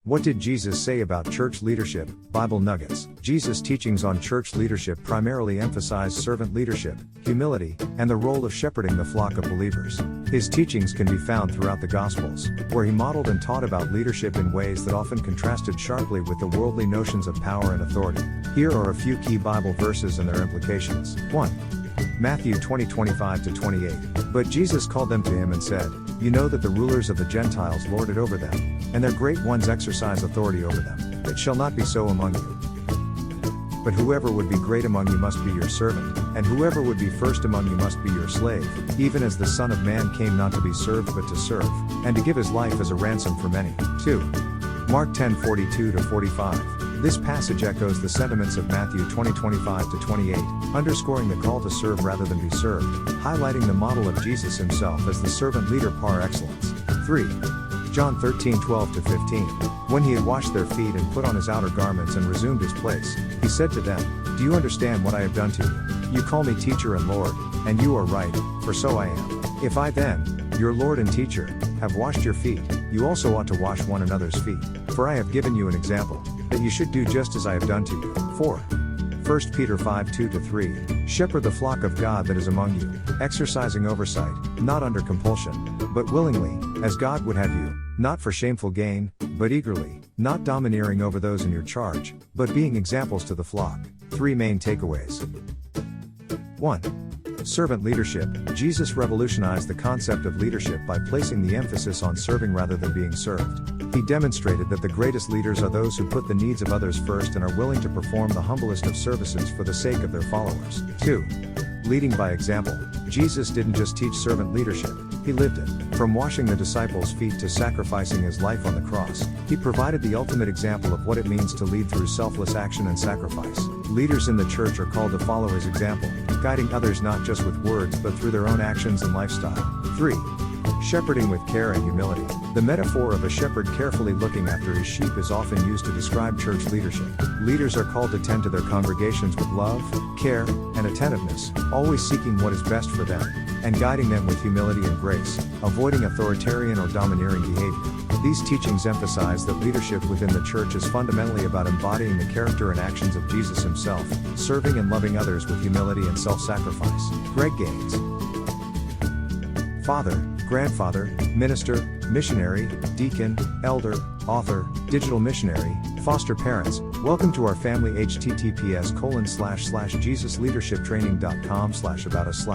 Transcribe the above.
What did Jesus say about church leadership? Bible nuggets. Jesus' teachings on church leadership primarily emphasize servant leadership, humility, and the role of shepherding the flock of believers. His teachings can be found throughout the Gospels, where he modeled and taught about leadership in ways that often contrasted sharply with the worldly notions of power and authority. Here are a few key Bible verses and their implications. 1. Matthew 20:25-28. But Jesus called them to him and said, "You know that the rulers of the Gentiles lord it over them, and their great ones exercise authority over them. It shall not be so among you. But whoever would be great among you must be your servant, and whoever would be first among you must be your slave, even as the Son of Man came not to be served but to serve, and to give his life as a ransom for many." 2. Mark 10:42-45. This passage echoes the sentiments of Matthew 20:25-28, underscoring the call to serve rather than be served, highlighting the model of Jesus himself as the servant leader par excellence. 3. John 13:12-15. When he had washed their feet and put on his outer garments and resumed his place, he said to them, "Do you understand what I have done to you? You call me teacher and Lord, and you are right, for so I am. If I then, your Lord and teacher, have washed your feet, you also ought to wash one another's feet. For I have given you an example, that you should do just as I have done to you." 4. 1 Peter 5:2-3. Shepherd the flock of God that is among you, exercising oversight, not under compulsion, but willingly, as God would have you, not for shameful gain, but eagerly, not domineering over those in your charge, but being examples to the flock. 3 main takeaways. 1. Servant leadership. Jesus revolutionized the concept of leadership by placing the emphasis on serving rather than being served. He demonstrated that the greatest leaders are those who put the needs of others first and are willing to perform the humblest of services for the sake of their followers. 2. Leading by example. Jesus didn't just teach servant leadership, he lived it. From washing the disciples' feet to sacrificing his life on the cross, he provided the ultimate example of what it means to lead through selfless action and sacrifice. Leaders in the church are called to follow his example, guiding others not just with words but through their own actions and lifestyle. 3. Shepherding with care and humility. The metaphor of a shepherd carefully looking after his sheep is often used to describe church leadership. Leaders are called to tend to their congregations with love, care, and attentiveness, always seeking what is best for them, and guiding them with humility and grace, avoiding authoritarian or domineering behavior. These teachings emphasize that leadership within the church is fundamentally about embodying the character and actions of Jesus himself, serving and loving others with humility and self-sacrifice. Greg Gaines. Father, grandfather, minister, missionary, deacon, elder, author, digital missionary, foster parents, welcome to our family. https://jesusleadershiptraining.com/about us/